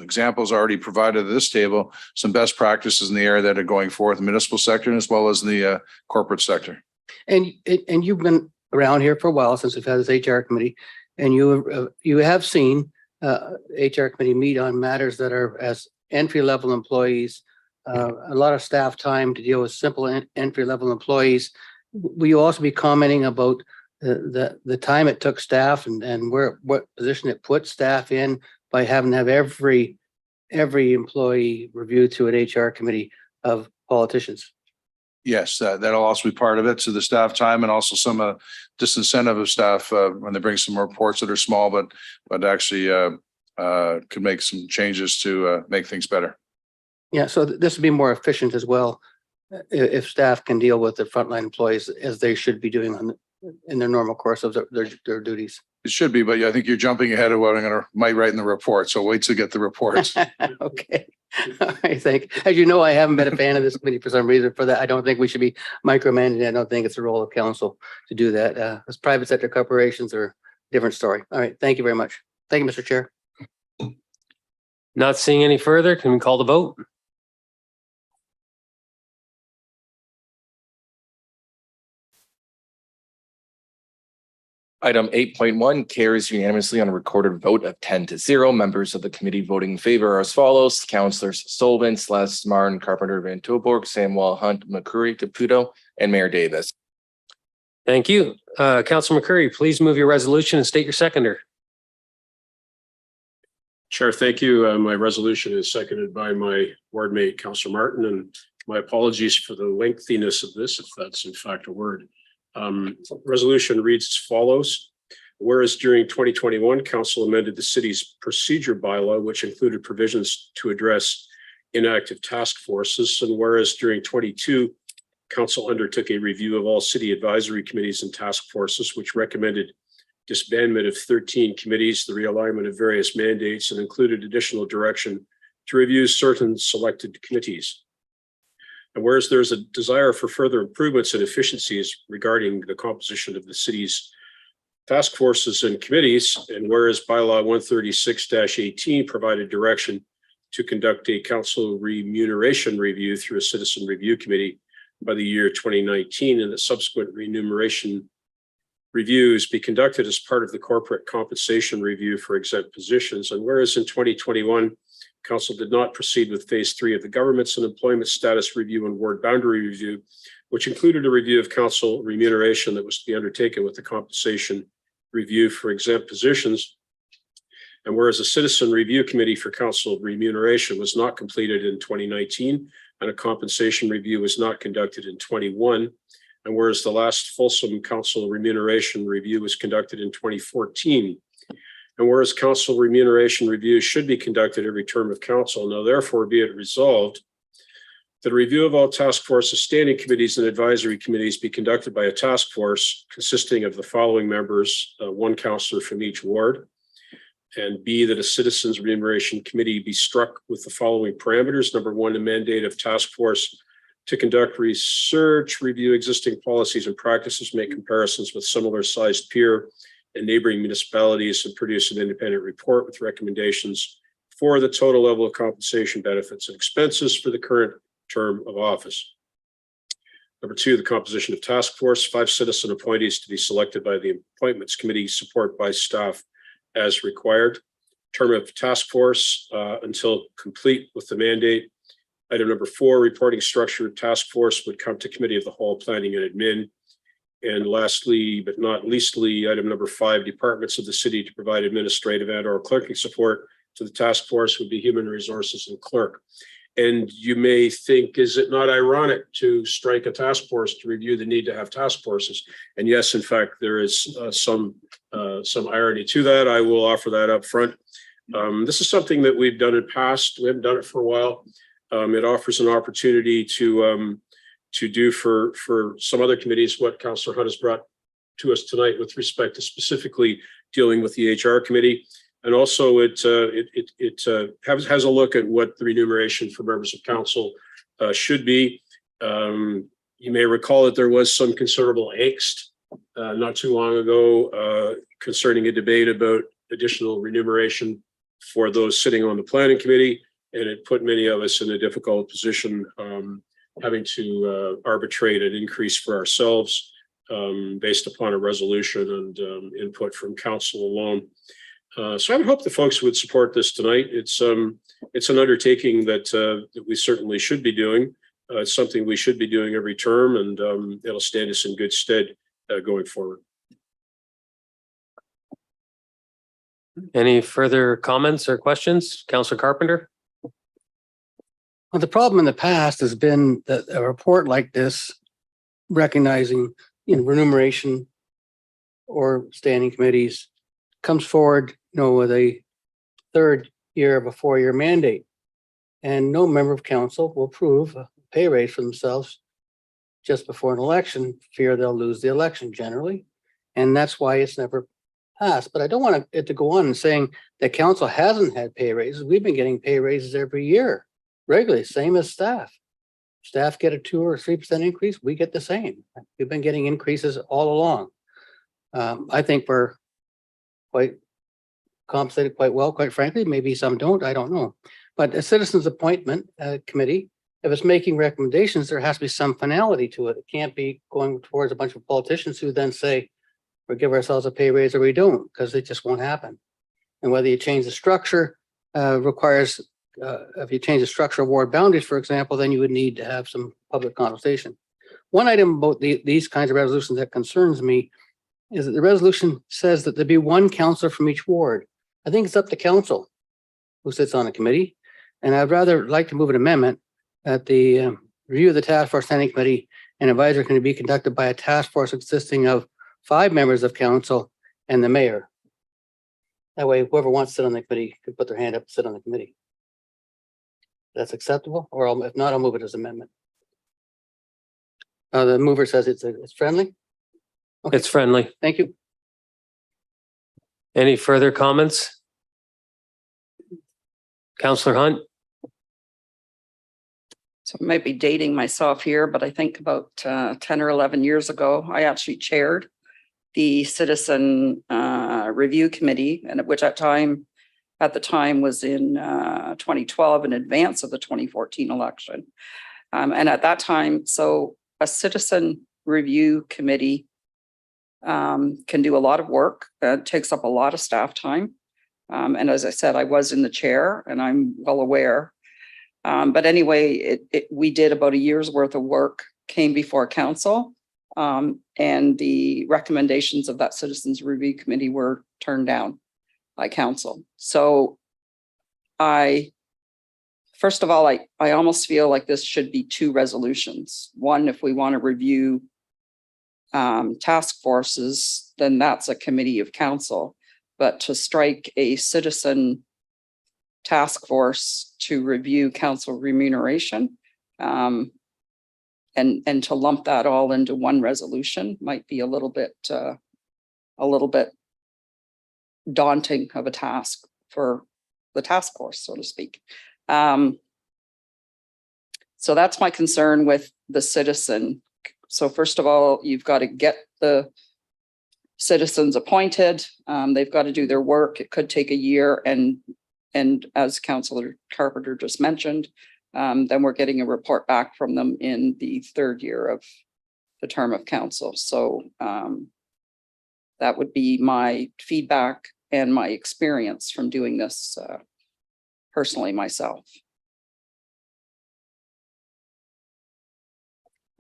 examples already provided at this table, some best practices in the area that are going forth in the municipal sector as well as in the corporate sector. And you've been around here for a while since we've had this HR committee, and you have seen HR committee meet on matters that are as entry-level employees, a lot of staff time to deal with simple entry-level employees. Will you also be commenting about the time it took staff and what position it put staff in by having to have every employee reviewed through an HR committee of politicians? Yes, that'll also be part of it. So the staff time and also some disincentive of staff when they bring some reports that are small, but actually could make some changes to make things better. Yeah, so this would be more efficient as well if staff can deal with the frontline employees as they should be doing in their normal course of their duties. It should be, but I think you're jumping ahead of what might write in the report. So wait to get the reports. Okay. All right, as you know, I haven't been a fan of this committee for some reason. For that, I don't think we should be micromanaging. I don't think it's the role of council to do that. As private sector corporations are a different story. All right, thank you very much. Thank you, Mr. Chair. Not seeing any further, can we call the vote? Item 8.1 carries unanimously on a recorded vote of 10-0. Members of the committee voting in favor are as follows: Councillors Sullivan, Celeste, Martin, Carpenter, Van Tilburg, Samwell, Hunt, McCurry, Caputo, and Mayor Davis. Thank you. Councillor McCurry, please move your resolution and state your seconder. Chair, thank you. My resolution is seconded by my ward mate, Councillor Martin, and my apologies for the lengthiness of this, if that's in fact a word. Resolution reads as follows. Whereas during 2021, council amended the city's procedure bylaw, which included provisions to address inactive task forces. And whereas during 22, council undertook a review of all city advisory committees and task forces, which recommended disbandment of 13 committees, the realignment of various mandates, and included additional direction to review certain selected committees. And whereas there's a desire for further improvements and efficiencies regarding the composition of the city's task forces and committees, and whereas bylaw 136-18 provided direction to conduct a council remuneration review through a citizen review committee by the year 2019, and that subsequent remuneration reviews be conducted as part of the corporate compensation review for exempt positions. And whereas in 2021, council did not proceed with phase 3 of the government's and employment status review and ward boundary review, which included a review of council remuneration that was to be undertaken with the compensation review for exempt positions. And whereas a citizen review committee for council remuneration was not completed in 2019 and a compensation review was not conducted in 21, and whereas the last fulsome council remuneration review was conducted in 2014, and whereas council remuneration reviews should be conducted every term of council, now therefore be it resolved that a review of all task forces, standing committees, and advisory committees be conducted by a task force consisting of the following members, one councillor from each ward, and B, that a citizens remuneration committee be struck with the following parameters. Number one, a mandate of task force to conduct research, review existing policies and practices, make comparisons with similar sized peer and neighboring municipalities, and produce an independent report with recommendations for the total level of compensation, benefits, and expenses for the current term of office. Number two, the composition of task force, 5 citizen appointees to be selected by the appointments committee, support by staff as required. Term of task force until complete with the mandate. Item number 4, reporting structure task force would come to committee of the whole, planning and admin. And lastly, but not leastly, item number 5, departments of the city to provide administrative and or clerking support to the task force would be human resources and clerk. And you may think, is it not ironic to strike a task force to review the need to have task forces? And yes, in fact, there is some irony to that. I will offer that up front. This is something that we've done in past. We haven't done it for a while. It offers an opportunity to do for some other committees what Councillor Hunt has brought to us tonight with respect to specifically dealing with the HR committee. And also it has a look at what the remuneration for members of council should be. You may recall that there was some considerable angst not too long ago concerning a debate about additional remuneration for those sitting on the planning committee. And it put many of us in a difficult position, having to arbitrate an increase for ourselves based upon a resolution and input from council alone. So I would hope the folks would support this tonight. It's an undertaking that we certainly should be doing. It's something we should be doing every term, and it'll stand us in good stead going forward. Any further comments or questions? Councillor Carpenter? Well, the problem in the past has been that a report like this, recognizing, remuneration or standing committees, comes forward, with a third year of a 4-year mandate. And no member of council will approve a pay raise for themselves just before an election, fear they'll lose the election generally. And that's why it's never passed. But I don't want it to go on saying that council hasn't had pay raises. We've been getting pay raises every year, regularly, same as staff. Staff get a 2 or 3% increase, we get the same. We've been getting increases all along. I think we're quite compensated quite well, quite frankly. Maybe some don't, I don't know. But a citizens appointment committee, if it's making recommendations, there has to be some finality to it. It can't be going towards a bunch of politicians who then say, we give ourselves a pay raise or we don't, because it just won't happen. And whether you change the structure requires, if you change the structure of ward boundaries, for example, then you would need to have some public conversation. One item about these kinds of resolutions that concerns me is that the resolution says that there be one counselor from each ward. I think it's up to council who sits on a committee. And I'd rather like to move an amendment that the review of the task force standing committee and advisory can be conducted by a task force consisting of 5 members of council and the mayor. That way, whoever wants to sit on the committee could put their hand up and sit on the committee. That's acceptable, or if not, I'll move it as amendment. The mover says it's friendly. Okay. It's friendly. Thank you. Any further comments? Councillor Hunt? So I might be dating myself here, but I think about 10 or 11 years ago, I actually chaired the Citizen Review Committee, and which at the time was in 2012 in advance of the 2014 election. And at that time, so a Citizen Review Committee can do a lot of work. It takes up a lot of staff time. And as I said, I was in the chair and I'm well aware. But anyway, we did about a year's worth of work, came before council, and the recommendations of that Citizens Review Committee were turned down by council. So first of all, I almost feel like this should be 2 resolutions. One, if we want to review task forces, then that's a committee of council. But to strike a citizen task force to review council remuneration and to lump that all into one resolution might be a little bit daunting of a task for the task force, so to speak. So that's my concern with the citizen. So first of all, you've got to get the citizens appointed. They've got to do their work. It could take a year. And as Councillor Carpenter just mentioned, then we're getting a report back from them in the 3rd year of the term of council. So that would be my feedback and my experience from doing this personally myself.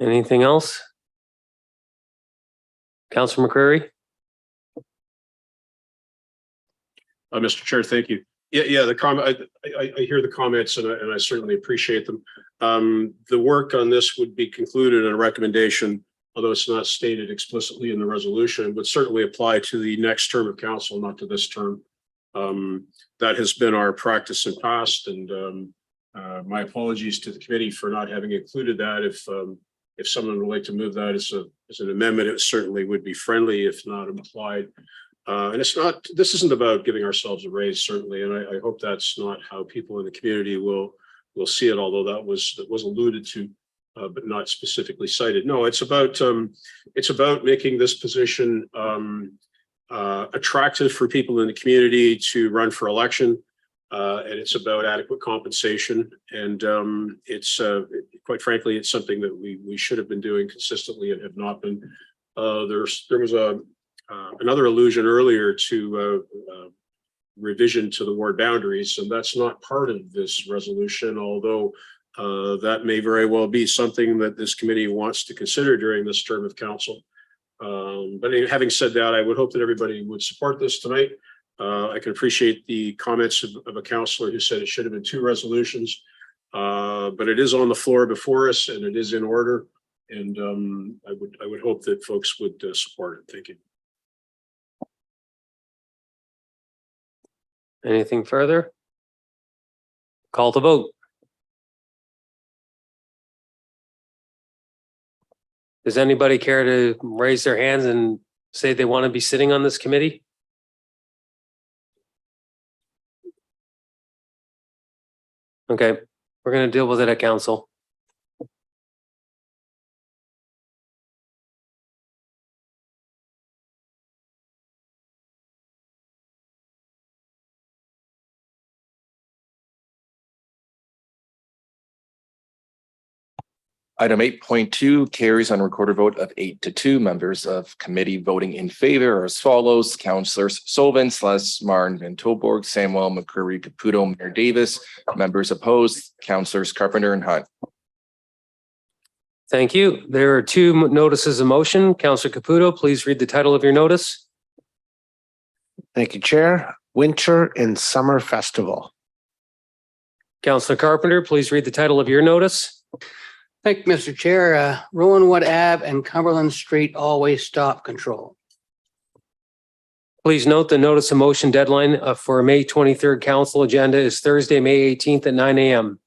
Anything else? Councillor McCreary? Mr. Chair, thank you. Yeah, the comment. I hear the comments and I certainly appreciate them. The work on this would be concluded in a recommendation, although it's not stated explicitly in the resolution, would certainly apply to the next term of council, not to this term. That has been our practice in past, and my apologies to the committee for not having included that. If someone would like to move that as an amendment, it certainly would be friendly, if not implied. And this isn't about giving ourselves a raise, certainly. And I hope that's not how people in the community will see it, although that was alluded to, but not specifically cited. No, it's about making this position attractive for people in the community to run for election. And it's about adequate compensation. And it's quite frankly, it's something that we should have been doing consistently and have not been. There was another allusion earlier to revision to the ward boundaries, and that's not part of this resolution, although that may very well be something that this committee wants to consider during this term of council. But having said that, I would hope that everybody would support this tonight. I can appreciate the comments of a councillor who said it should have been 2 resolutions, but it is on the floor before us and it is in order. And I would hope that folks would support it. Thank you. Anything further? Call to vote. Does anybody care to raise their hands and say they want to be sitting on this committee? Okay, we're going to deal with it at council. Item 8.2 carries on recorded vote of 8-2. Members of committee voting in favor are as follows: Councillors Sullivan, Martin, Van Tilburg, Samuel, McCurry, Caputo, Mayor Davis. Members opposed, Councillors Carpenter and Hunt. Thank you. There are 2 notices of motion. Councillor Caputo, please read the title of your notice. Thank you, Chair. Winter and Summer Festival. Councillor Carpenter, please read the title of your notice. Thank you, Mr. Chair. Rowanwood Ave and Cumberland Street always stop control. Please note the notice of motion deadline for May 23rd council agenda is Thursday, May 18th at 9 a.m.